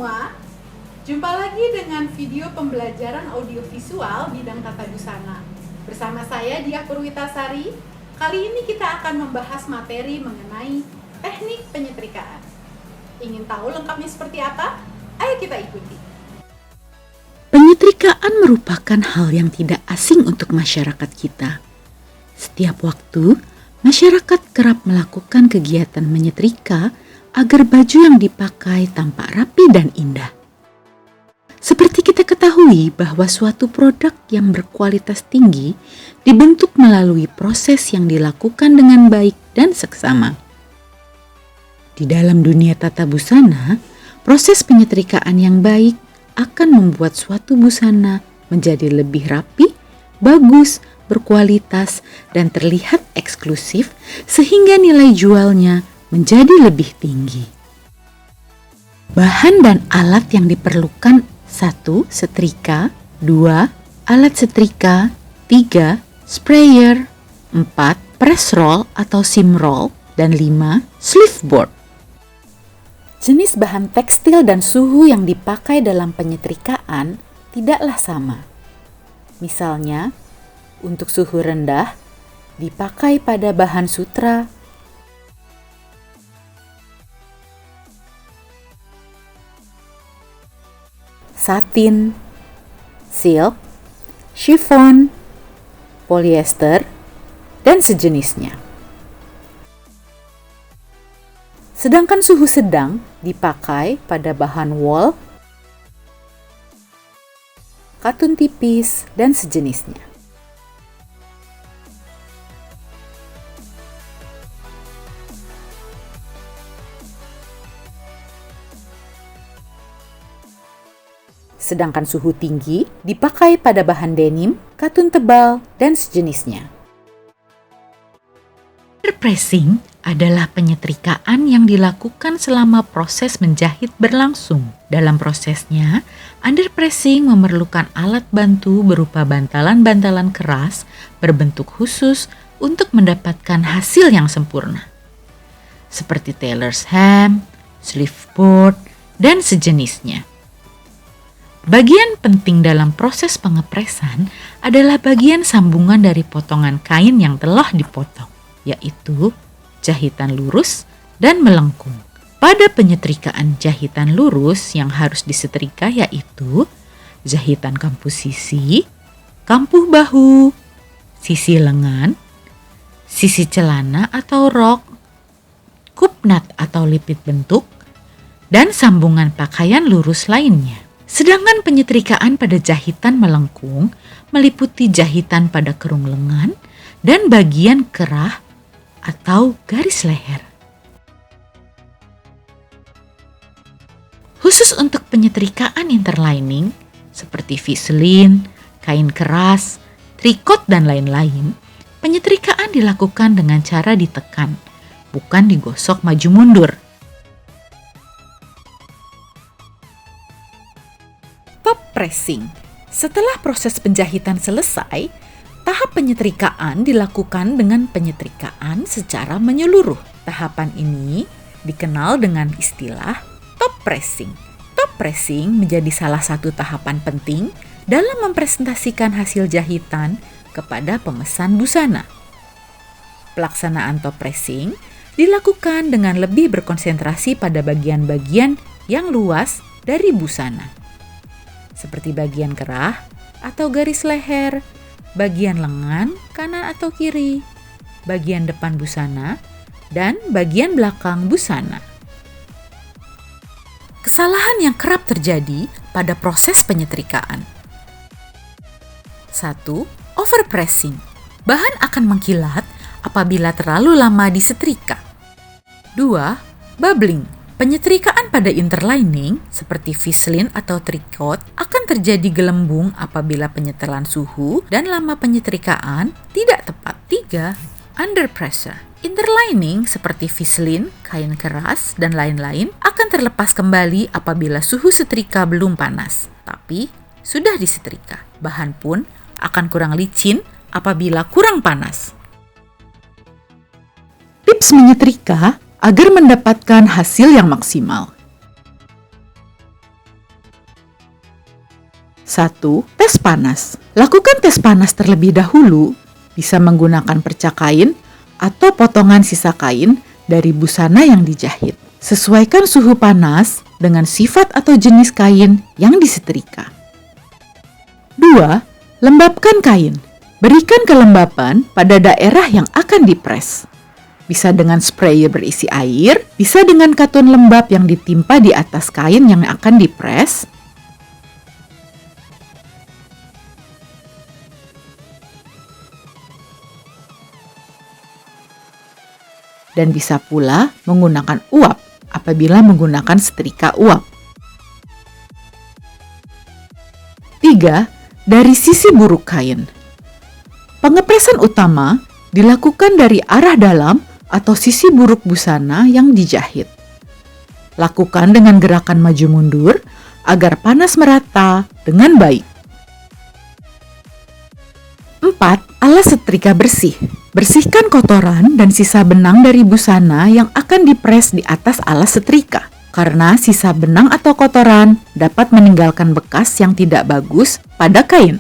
semua, jumpa lagi dengan video pembelajaran audiovisual bidang tata busana. Bersama saya Diah Purwitasari. Kali ini kita akan membahas materi mengenai teknik penyetrikaan. Ingin tahu lengkapnya seperti apa? Ayo kita ikuti. Penyetrikaan merupakan hal yang tidak asing untuk masyarakat kita. Setiap waktu, masyarakat kerap melakukan kegiatan menyetrika agar baju yang dipakai tampak rapi dan indah. Seperti kita ketahui bahwa suatu produk yang berkualitas tinggi dibentuk melalui proses yang dilakukan dengan baik dan seksama. Di dalam dunia tata busana, proses penyetrikaan yang baik akan membuat suatu busana menjadi lebih rapi, bagus, berkualitas, dan terlihat eksklusif sehingga nilai jualnya menjadi lebih tinggi. Bahan dan alat yang diperlukan: 1. Setrika, 2. Alat setrika, 3. Sprayer, 4. Press roll atau seam roll, dan 5. Sleeve board. Jenis bahan tekstil dan suhu yang dipakai dalam penyetrikaan tidaklah sama. Misalnya, untuk suhu rendah dipakai pada bahan sutra, satin, silk, chiffon, polyester, dan sejenisnya. Sedangkan suhu sedang dipakai pada bahan wool, katun tipis, dan sejenisnya. Sedangkan suhu tinggi dipakai pada bahan denim, katun tebal, dan sejenisnya. Underpressing adalah penyetrikaan yang dilakukan selama proses menjahit berlangsung. Dalam prosesnya, underpressing memerlukan alat bantu berupa bantalan-bantalan keras berbentuk khusus untuk mendapatkan hasil yang sempurna, seperti tailor's hem, sleeve board, dan sejenisnya. Bagian penting dalam proses pengepresan adalah bagian sambungan dari potongan kain yang telah dipotong, yaitu jahitan lurus dan melengkung. Pada penyetrikaan jahitan lurus yang harus disetrika yaitu jahitan kampuh sisi, kampuh bahu, sisi lengan, sisi celana atau rok, kupnat atau lipit bentuk, dan sambungan pakaian lurus lainnya. Sedangkan penyetrikaan pada jahitan melengkung meliputi jahitan pada kerung lengan dan bagian kerah atau garis leher. Khusus untuk penyetrikaan interlining seperti viselin, kain keras, trikot, dan lain-lain, penyetrikaan dilakukan dengan cara ditekan, bukan digosok maju mundur. Top pressing. Setelah proses penjahitan selesai, tahap penyetrikaan dilakukan dengan penyetrikaan secara menyeluruh. Tahapan ini dikenal dengan istilah top pressing. Top pressing menjadi salah satu tahapan penting dalam mempresentasikan hasil jahitan kepada pemesan busana. Pelaksanaan top pressing dilakukan dengan lebih berkonsentrasi pada bagian-bagian yang luas dari busana, seperti bagian kerah atau garis leher, bagian lengan kanan atau kiri, bagian depan busana, dan bagian belakang busana. Kesalahan yang kerap terjadi pada proses penyetrikaan. 1. Overpressing. Bahan akan mengkilat apabila terlalu lama disetrika. 2. Bubbling. Penyetrikaan pada interlining seperti viselin atau trikot akan terjadi gelembung apabila penyetelan suhu dan lama penyetrikaan tidak tepat. 3. Under pressure. Interlining seperti viselin, kain keras, dan lain-lain akan terlepas kembali apabila suhu setrika belum panas, tapi sudah disetrika. Bahan pun akan kurang licin apabila kurang panas. Tips menyetrika agar mendapatkan hasil yang maksimal. 1. Tes panas. Lakukan tes panas terlebih dahulu, bisa menggunakan perca kain atau potongan sisa kain dari busana yang dijahit. Sesuaikan suhu panas dengan sifat atau jenis kain yang disetrika. 2. Lembabkan kain. Berikan kelembapan pada daerah yang akan dipres. Bisa dengan sprayer berisi air, bisa dengan katun lembab yang ditimpa di atas kain yang akan dipres, dan bisa pula menggunakan uap apabila menggunakan setrika uap. 3. Dari sisi buruk kain. Pengepresan utama dilakukan dari arah dalam atau sisi buruk busana yang dijahit. Lakukan dengan gerakan maju mundur agar panas merata dengan baik. 4. Alas setrika bersih. Bersihkan kotoran dan sisa benang dari busana yang akan dipres di atas alas setrika. Karena sisa benang atau kotoran dapat meninggalkan bekas yang tidak bagus pada kain.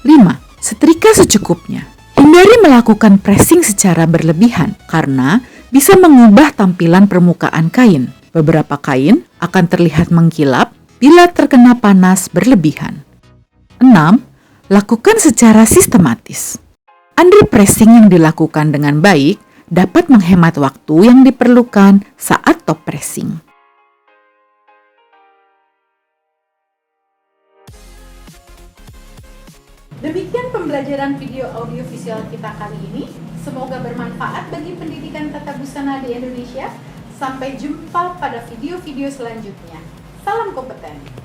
5. Setrika secukupnya. Hindari melakukan pressing secara berlebihan karena bisa mengubah tampilan permukaan kain. Beberapa kain akan terlihat mengkilap bila terkena panas berlebihan. 6. Lakukan secara sistematis. Underpressing yang dilakukan dengan baik dapat menghemat waktu yang diperlukan saat top pressing. Demikian pembelajaran video audiovisual kita kali ini. Semoga bermanfaat bagi pendidikan tata busana di Indonesia. Sampai jumpa pada video-video selanjutnya. Salam kompeten.